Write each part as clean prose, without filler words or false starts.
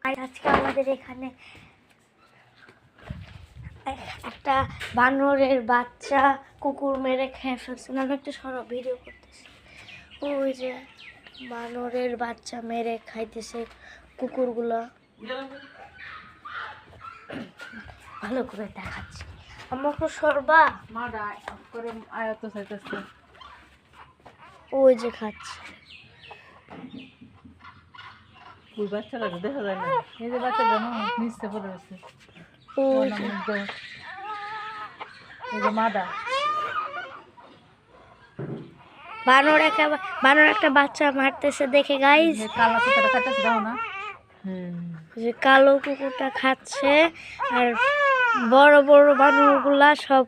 আজকে আমাদের এখানে একটা বানরের বাচ্চা কুকুর মেরে খেয়ে ফেলছে। আমি একটা সরব ভিডিও করতেছি। ওই যে বানরের বাচ্চা মেরে খাইতেছে কুকুরগুলো, ভালো করে দেখাচ্ছি। আমাকে সরবা ওই যে খাচ্ছে। ওই বাচ্চাটা দেখা যায় না, এই যে বাচ্চাটা নিচে পড়ে আছে, ওই যে মাদা বানর একটা বাচ্চা মারতেছে দেখে গাইস। কালা কুকুরটা খাইতেছে দাও না, যে কালো কুকুরটা খাচ্ছে আর বড় বড় বানরগুলা সব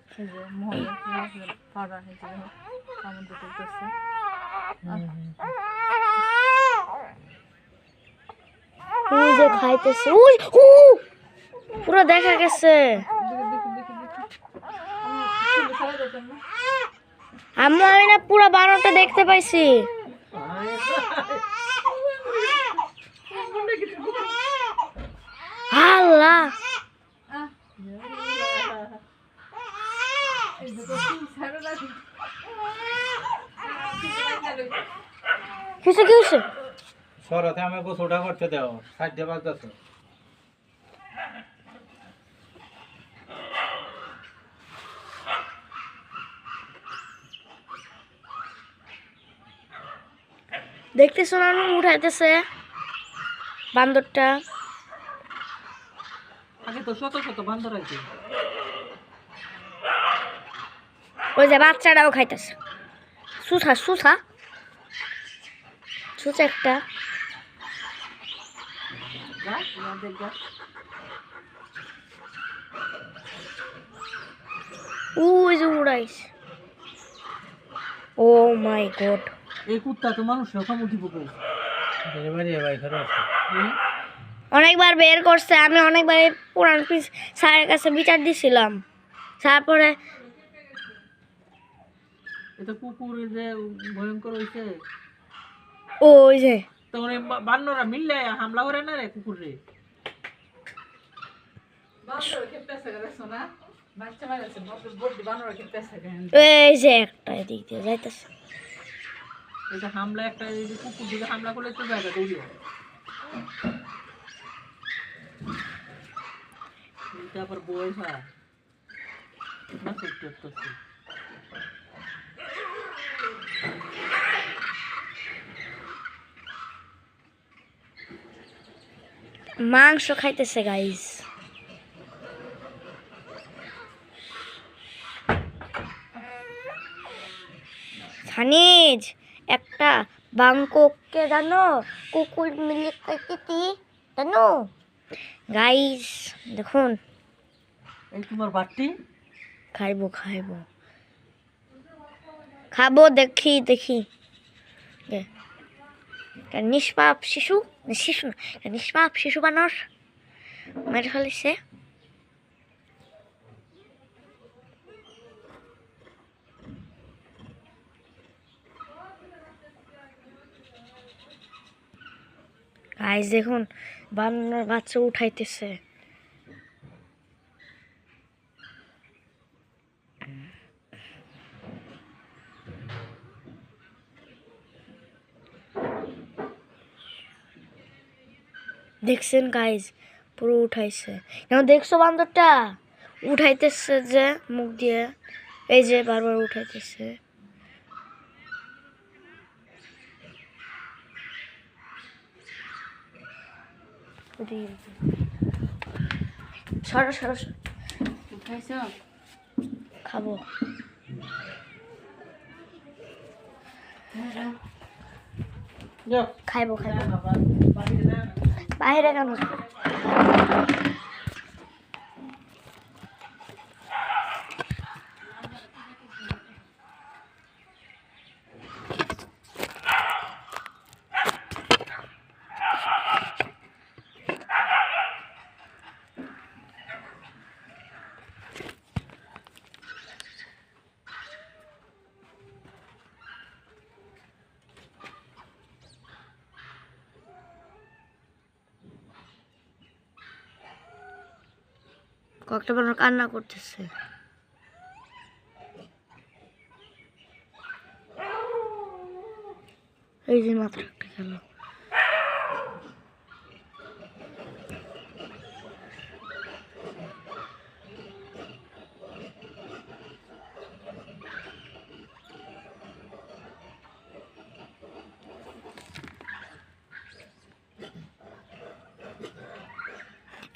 যে খাইতেছে। পুরো দেখা গেছে। আমি না পুরো বানরটা দেখতে পাইছি। আল্লাহ, কিছু কি হয়েছে? সরাতে আমি গোসলটা করতে দাও, খাদ্য বাজতেছে। দেখতেছো না উঠাইতেছে বান্দরটা। আগে তো শত শত বান্দর আছে, ওই যে বাচ্চাটাও খাইতেছে। সুসা সুসা সুসা একটা। ওই যে উড়াইছে। ও মাই গড, এই কুত্তা তো মানুষ রকম উঠি পড়ে অনেকবার বের করছে। আমি অনেকবার পুরান পিস স্যারের কাছে বিচার দিছিলাম। তারপরে এটা কুকুর যে ভয়ঙ্কর হইছে, ওই যে তখন বান্নরা মিললে হামলা করে না রে কুকুর রে। এই যে একটা এদিক দিয়ে যাইতেছে। এটা হামলা একটা কুকুর দিকে হামলা করলে তো জায়গা দৌড়িয়ে তারপর বয়সা না করতে মাংস খাইতেছে গাইস। সানিজ একটা বাংকোককে জানো কুকুর মিলে খাইতেছি জানো গাইস। দেখুন এই তোমার বাটি খাইবো খাইবো খাবো। দেখি দেখি নিষ্পাপ শিশু, শিশু না নিষ্পাপ শিশু বানর মেরে ফেলেছে। গাইস দেখুন বানর বাচ্চা উঠাইতেছে। দেখছেন গাইস পুরো উঠাইছে। এখন দেখছো বান্দরটা উঠাইতেছে যে মুখ দিয়ে, এই যে বারবার উঠাইতেছে। সরো সরো উঠাইছ খাবো। খাইবো খাইবো বাইরে কেন? কয়েকটা বানর কান্না করতেছে। এই যে মাত্র একটা গেল।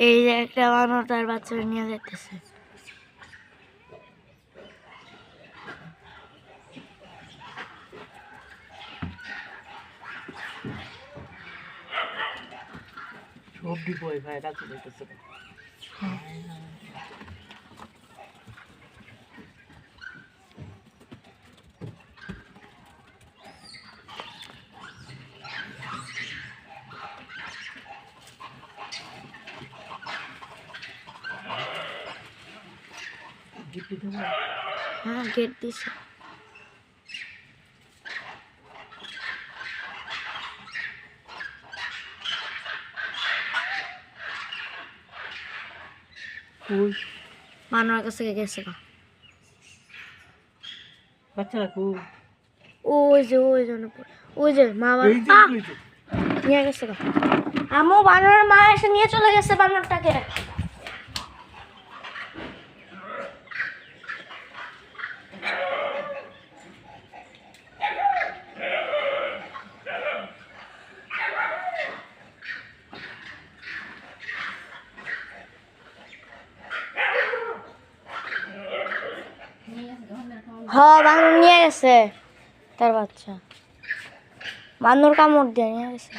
এই যে একটা বানর তার বাচ্চারা নিয়ে যাইতেছে। সবজি বই ভাই রাতে দেখতেছে। গিফট দেবো। হ্যাঁ, গেট দিছে। কই বানরের কাছে গেছে গা। বাচ্চারা কই? ওই যে ওই যে মা এই যে বানর এই যে নিয়ে গেছে গা। আমু বানরের মা এসে নিয়ে চলে গেছে বানরটাকে। বানর নিয়ে গেছে তার বাচ্চা। বানর কামড় দিয়ে নিয়ে গেছে।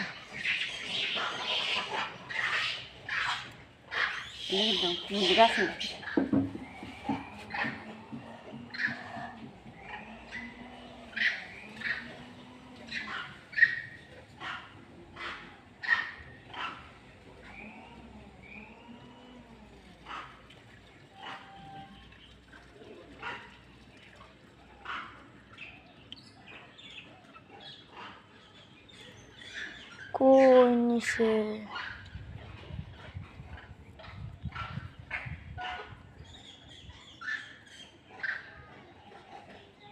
কই নিছে?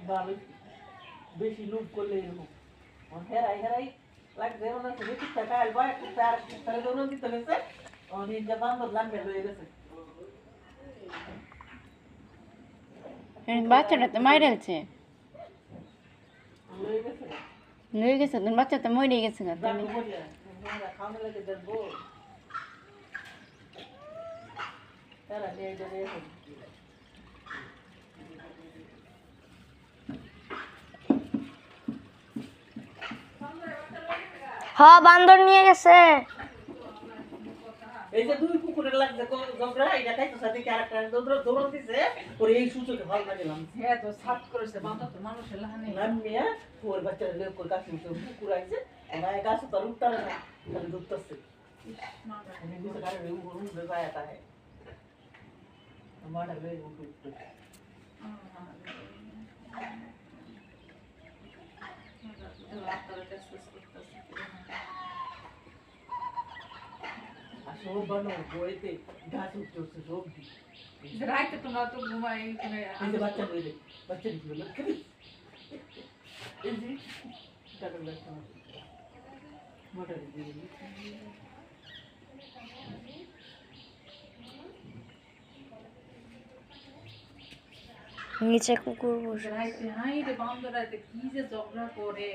ভালো বেশি লুপ করলে এরকম হেরাই হেরাই লাগছে মনে হচ্ছে বেশি টাকা আলবা একটু তার তাহলে দৌড় দিতে গেছে অনেক যে বান্ধব লাগবে হয়ে গেছে। বাচ্চাটা তো মাইরালছে হয়ে গেছে লয়ে গেছে তোর বাচ্চা তো মরে গেছে গা জানি বললে খাওয়ানো লাগে দেখবো তারা নিয়ে যাবে বান্দর নিয়ে গেছে। এই যে দুই কুকুরের লাগছে জবরা এটা খাইতো সাথে ক্যারেক্টার দৌড় দিছে ওর এই সুযোগে ভালো লাগলাম। হ্যাঁ তো সাত করেছে বান্ধব তো মানুষের লাহানি নামিয়া ওর বাচ্চারা লোক করে কাছে কুকুর আইছে আমার গাছ তো উঠতাম না খালি দুধতেছে আমি দুটো গাড়ি রুম বেবায় আতা है हमारा ले वो कुछ আসো বানো বইতে গাছ উঠছে সবজি রাইতে তোমরা তো ঘুমাই এখানে এই যে বাচ্চা বইলে বাচ্চা দিছিল লক্ষ্মী এই যে টাকা লাগছে মোটর দিয়ে নিচে কুকুর বসে। রাইতে হাই রে বান্ধব রাইতে কি যে ঝগড়া করে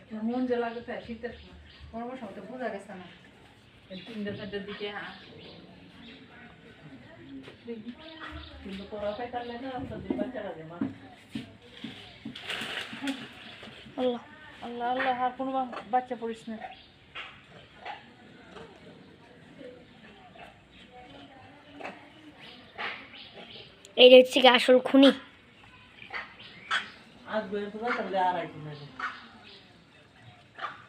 কেমন যে লাগে তাই শীতের সময় গরমের সময় তো বোঝা গেছে না এই 3-4টার দিকে কিন্তু পড়া পাইতালে না তো বাচ্চারা যে মা আল্লাহ আল্লাহ আল্লাহ আর কোনো বাচ্চা পড়িস না এই হচ্ছে কি আসল খুনি। আজ বই তো তাহলে আর আইতো না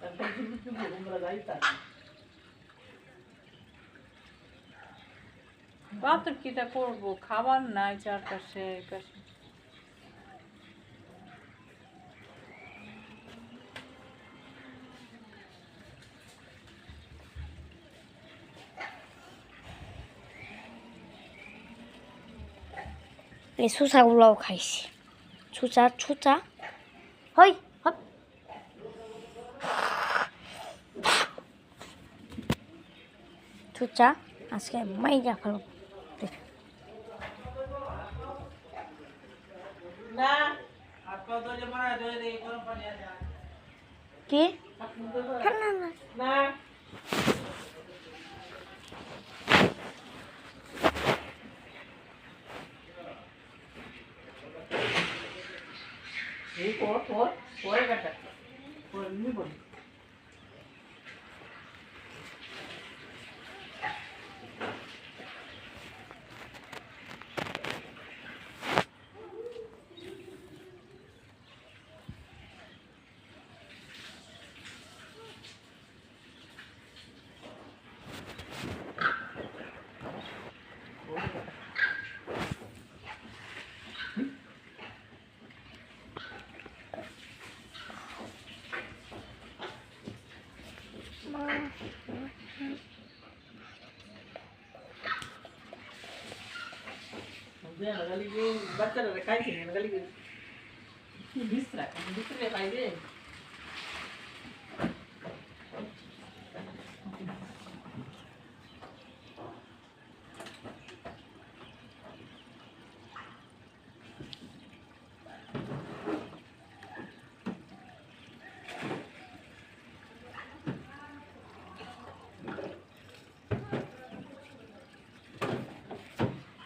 তারপর কিছু আমরা যাইতা বাপ তোর কিটা করবো খাবার নাই চারপাশে পাশে এই ছুচাগুলোও খাইছি ছুচা ছুচা হই হপ ছুচা আজকে মাইরা ফেলব না আর কত যে মারা দই দে গরম পানি আছে কি না না না না এই পরে কাটা পরে নিব বাচ্চারা খাইছে না গালি বিস্রা বিস্রে খাইবে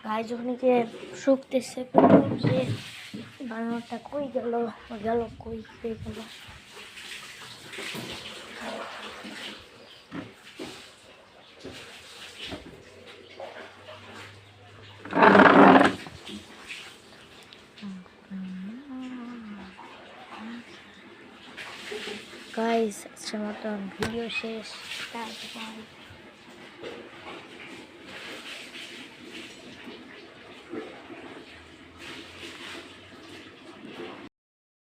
গায়ে যখন শুকতেছে যে বানরটা কই গেল গেল কই কই গেল গাইস আজকের মতন ভিডিও শেষ।